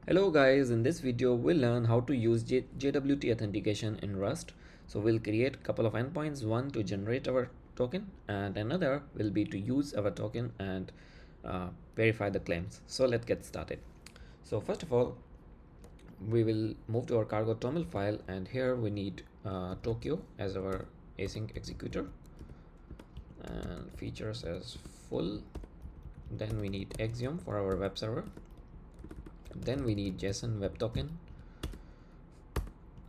Hello guys, in this video we'll learn how to use JWT authentication in Rust. So we'll create a couple of endpoints, one to generate our token and another will be to use our token and verify the claims. So let's get started. So first of all, we will move to our cargo terminal file and here we need Tokyo as our async executor and features as full. Then we need Axiom for our web server. Then we need JSON web token,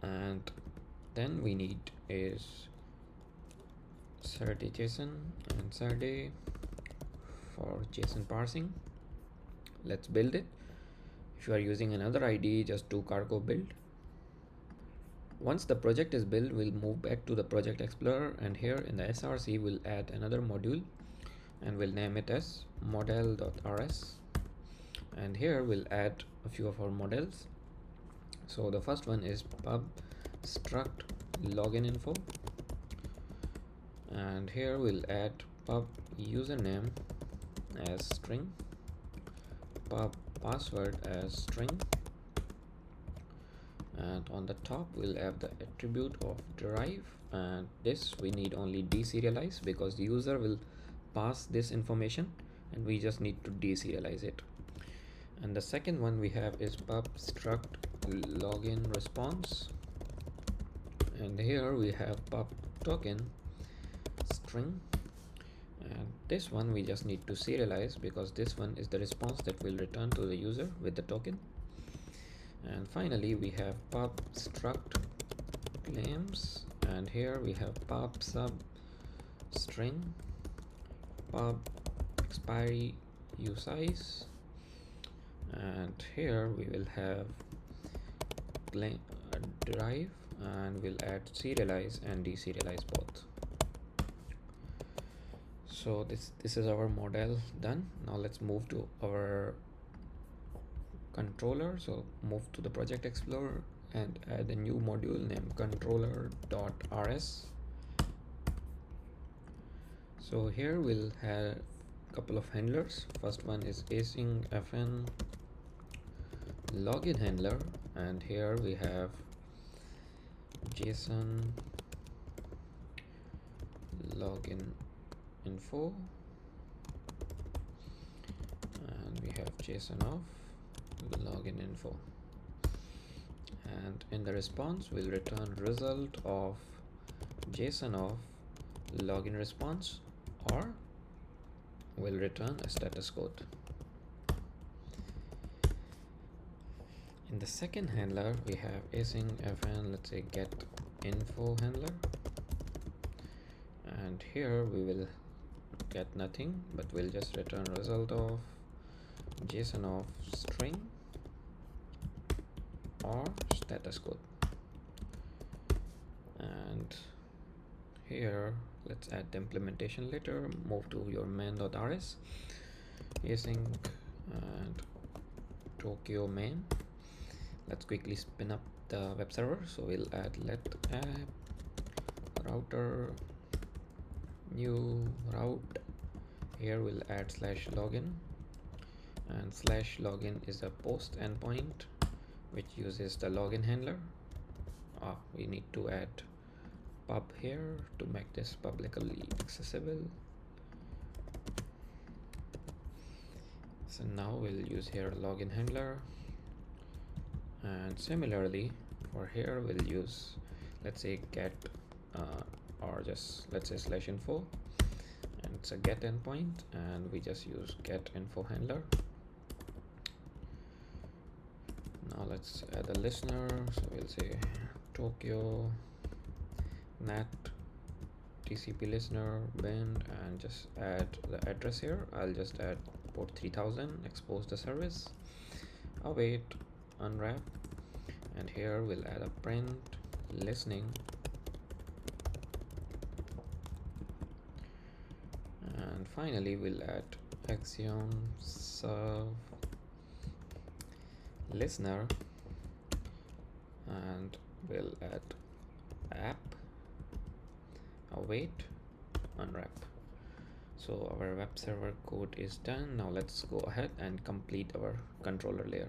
and then we need is Saturday JSON and Saturday for JSON parsing. Let's build it. If you are using another ID, just do cargo build. Once the project is built, we'll move back to the project explorer, and here in the SRC we'll add another module and we'll name it as model.rs, and here we'll add a few of our models. So the first one is pub struct login info, and here we'll add pub username as string, pub password as string, and on the top we'll have the attribute of derive, and this we need only deserialize because the user will pass this information and we just need to deserialize it. And the second one we have is pub struct login response, and here we have pub token string, and this one we just need to serialize because this one is the response that will return to the user with the token. And finally we have pub struct claims, and here we have pub sub string, pub expiry usize, and here we will have derive, and we'll add serialize and deserialize both. So this is our model done. Now let's move to our controller. So move to the project explorer and add a new module named controller.rs. So here we'll have a couple of handlers. First one is async fn login handler, and here we have JSON login info, and we have JSON of login info, and in the response we'll return result of JSON of login response, or we'll return a status code. In the second handler we have async fn, let's say get info handler, and here we will get nothing, but we'll just return result of JSON of string or status code. And here let's add the implementation later. Move to your main.rs, async and Tokyo main. Let's quickly spin up the web server. So we'll add let app router new route. Here we'll add /login, and /login is a post endpoint which uses the login handler. We need to add pub here to make this publicly accessible. So now we'll use here login handler, and similarly for here we'll use, let's say get or just let's say /info, and it's a get endpoint, and we just use get info handler. Now let's add a listener, so we'll say Tokyo nat TCP listener bin, and just add the address here. I'll just add port 3000, expose the service, await, unwrap, and here we'll add a print listening, and finally we'll add axiom serve listener, and we'll add app await unwrap. So our web server code is done. Now let's go ahead and complete our controller layer.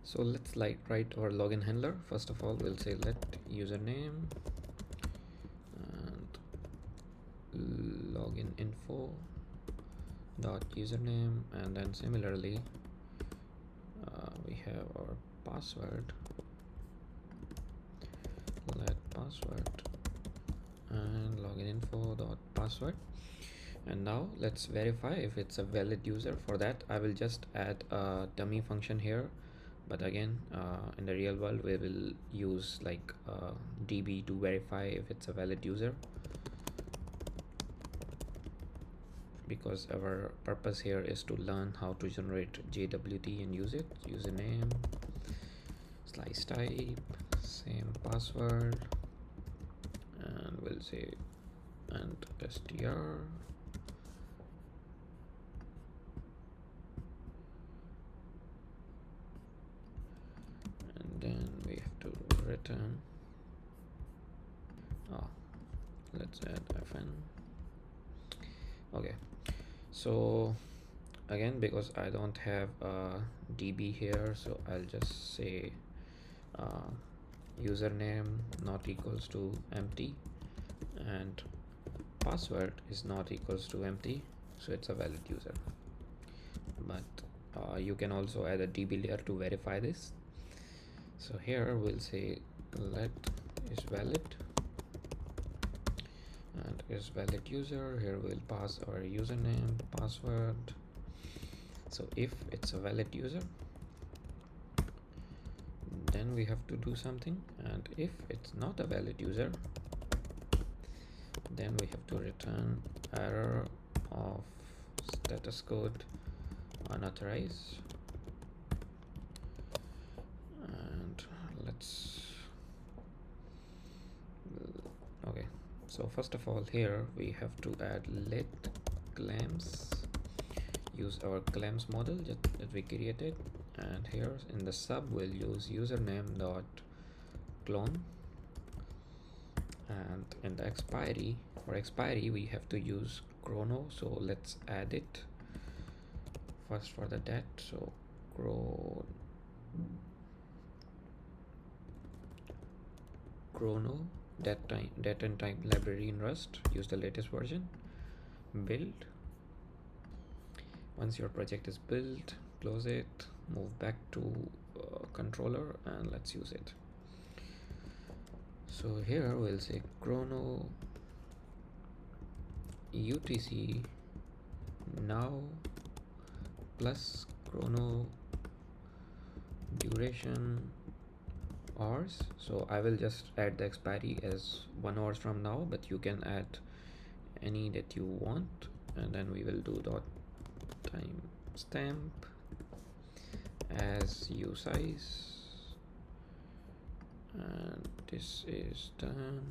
So let's write our login handler. First of all, we'll say let username and login info dot username, and then similarly we have our password, let password and login info dot password. And now let's verify if it's a valid user. For that I will just add a dummy function here, but again in the real world we will use like db to verify if it's a valid user, because our purpose here is to learn how to generate JWT and use it. Username, slice type, same password, and we'll say and str, and then we have to return, let's add fn. Okay, so again, because I don't have a db here, so I'll just say username not equals to empty and password is not equals to empty, so it's a valid user. But you can also add a db layer to verify this. So here we'll say let is valid and is valid user. Here we'll pass our username, password. So if it's a valid user, then we have to do something, and if it's not a valid user, then we have to return error of status code unauthorized. And let's okay, so first of all here we have to add let claims, use our claims model that we created, and here in the sub we'll use username dot clone, and in the expiry, for expiry we have to use chrono, so let's add it first for the dat. So chrono dat and time library in Rust, use the latest version, build. Once your project is built, close it, move back to controller, and let's use it. So here we'll say chrono utc now plus chrono duration hours. So I will just add the expiry as 1 hour from now, but you can add any that you want, and then we will do dot time stamp as usize, and this is done.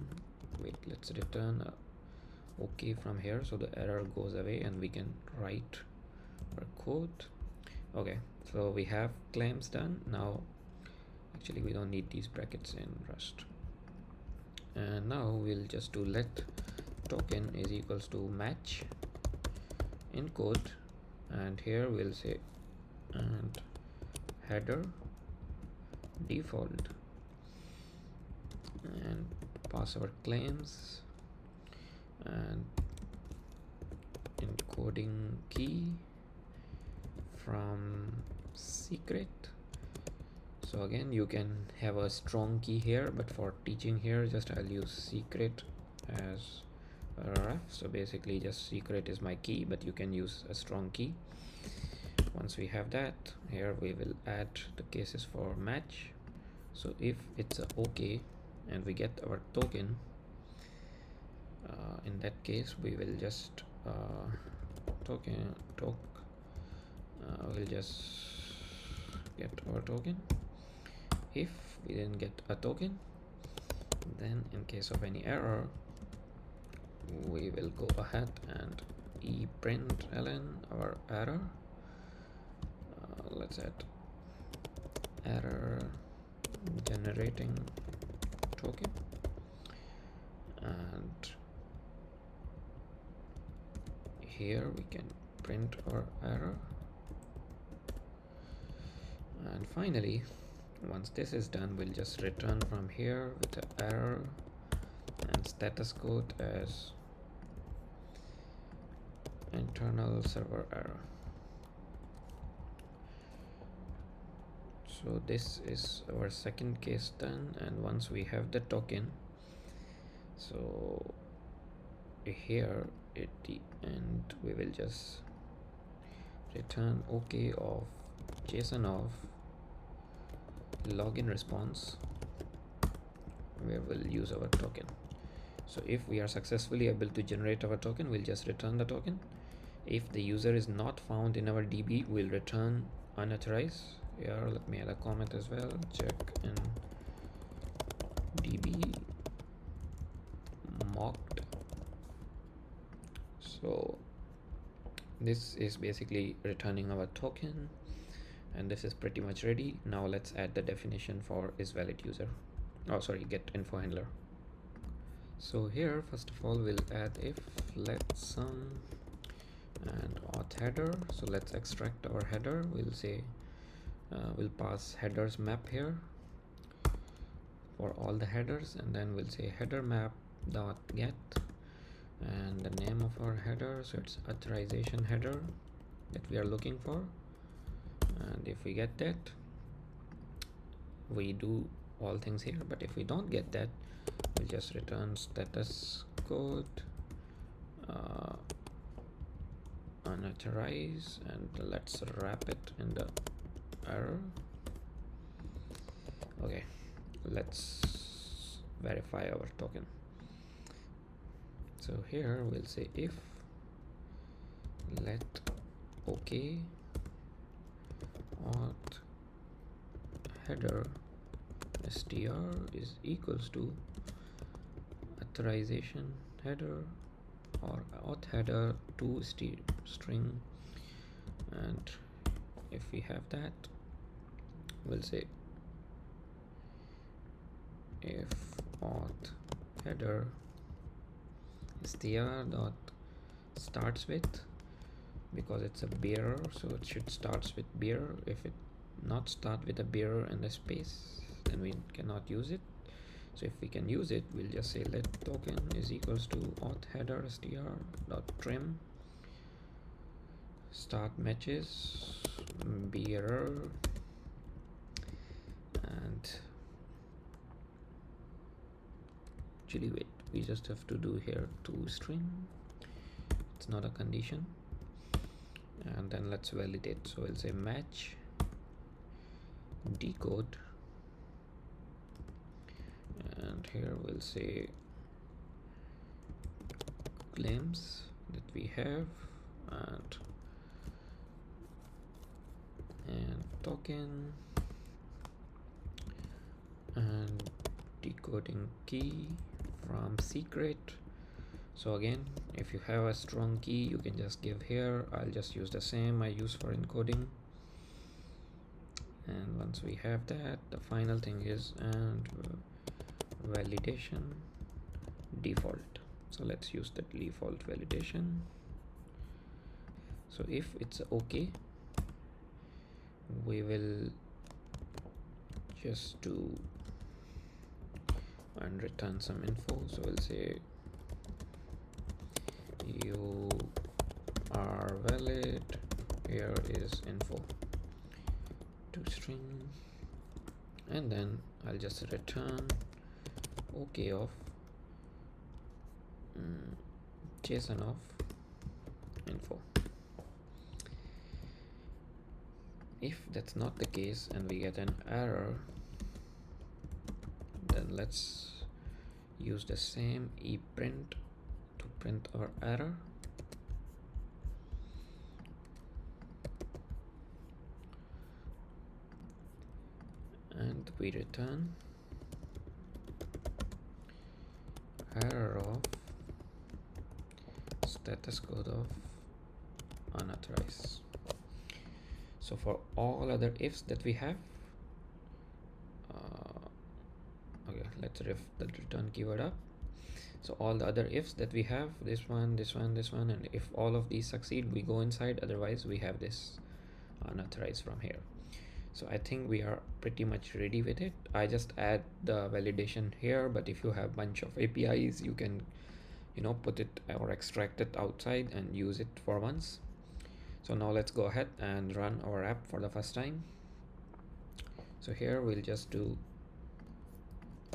Wait, let's return okay from here, so the error goes away and we can write our code. Okay, so we have claims done. Now actually we don't need these brackets in Rust, and now we'll just do let token is equals to match in code, and here we'll say and header default and pass our claims and encoding key from secret. So again, you can have a strong key here, but for teaching here just I'll use secret as a ref. So basically just secret is my key, but you can use a strong key. Once we have that, here we will add the cases for match. So if it's a okay and we get our token, in that case we will just we'll just get our token. If we didn't get a token, then in case of any error we will go ahead and println our error. Let's add error generating token, and here we can print our error. And finally Once this is done, we'll just return from here with an error and status code as internal server error. So this is our second case done, and once we have the token, so here at the end we will just return OK of JSON of login response, where we'll use our token. So if we are successfully able to generate our token, we'll just return the token. If the user is not found in our DB, we'll return unauthorized. Here, let me add a comment as well. Check in DB mocked. So this is basically returning our token, and this is pretty much ready. Now let's add the definition for isValidUser. Oh, sorry, get info handler. So here, first of all, we'll add if let sum and auth header. So let's extract our header. We'll say we'll pass headers map here for all the headers, and then we'll say header map dot get and the name of our header. So it's authorization header that we are looking for, and if we get that, we do all things here. But if we don't get that, we'll just return status code unauthorized, and let's wrap it in the error. Okay, let's verify our token. So here we'll say if let OK auth header str is equals to authorization header or auth header to string, and if we have that, we'll say if auth header str dot starts with, because it's a bearer, so it should starts with bearer. If it not start with a bearer and a space, then we cannot use it. So if we can use it, we'll just say let token is equals to auth header str dot trim start matches bearer, and actually wait, we just have to do here to string, it's not a condition. And then let's validate. So we'll say match decode, and here we'll say claims that we have, and token and decoding key from secret. So again, if you have a strong key, you can just give here. I'll just use the same I use for encoding. And once we have that, the final thing is and validation default. So let's use the default validation. So if it's okay, we will just do and return some info. So we'll say you are valid, here is info to string, and then I'll just return OK of JSON of info. If that's not the case and we get an error, then let's use the same eprint to print our error. And we return error of status code of unauthorized. So for all other ifs that we have, okay, let's ref the return keyword up. So all the other ifs that we have, this one, this one, this one, and if all of these succeed, we go inside, otherwise we have this unauthorized from here. So I think we are pretty much ready with it. I just add the validation here, but if you have bunch of APIs, you can, put it or extract it outside and use it for once. So now let's go ahead and run our app for the first time. So here we'll just do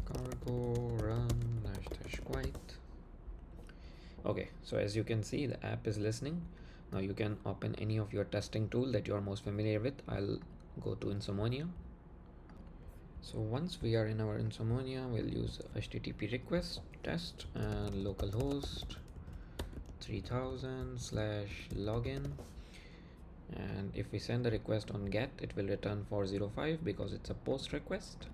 cargo run dash quite. Okay, so as you can see, the app is listening. Now you can open any of your testing tool that you are most familiar with. I'll go to Insomnia. So once we are in our Insomnia, we'll use HTTP request test and localhost 3000 slash login. And if we send the request on get, it will return 405 because it's a post request.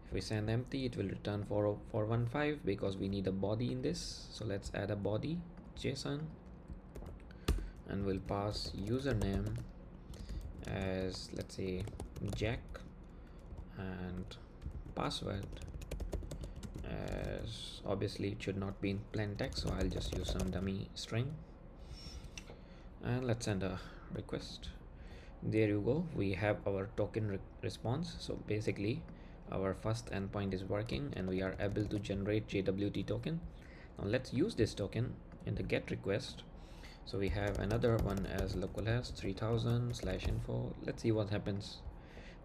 If we send empty, it will return 415 because we need a body in this. So let's add a body JSON, and we'll pass username as, let's say, Jack, and password as, obviously it should not be in plain text, so I'll just use some dummy string, and let's send a request. There you go, we have our token response. So basically our first endpoint is working and we are able to generate JWT token. Now let's use this token in the get request. So we have another one as localhost 3000 slash info. Let's see what happens.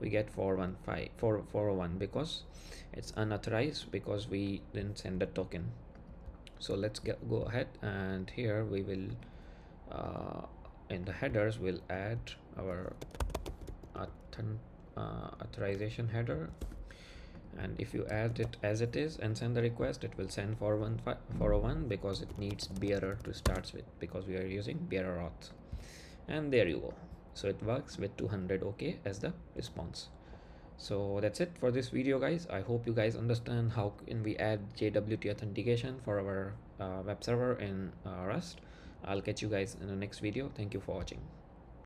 We get 401 because it's unauthorized because we didn't send the token. So let's go ahead, and here we will in the headers we'll add our authorization header, and if you add it as it is and send the request, it will send 401 because it needs bearer to start with because we are using bearer auth. And there you go. So it works with 200 OK as the response. So that's it for this video, guys. I hope you guys understand how can we add JWT authentication for our web server in Rust. I'll catch you guys in the next video. Thank you for watching.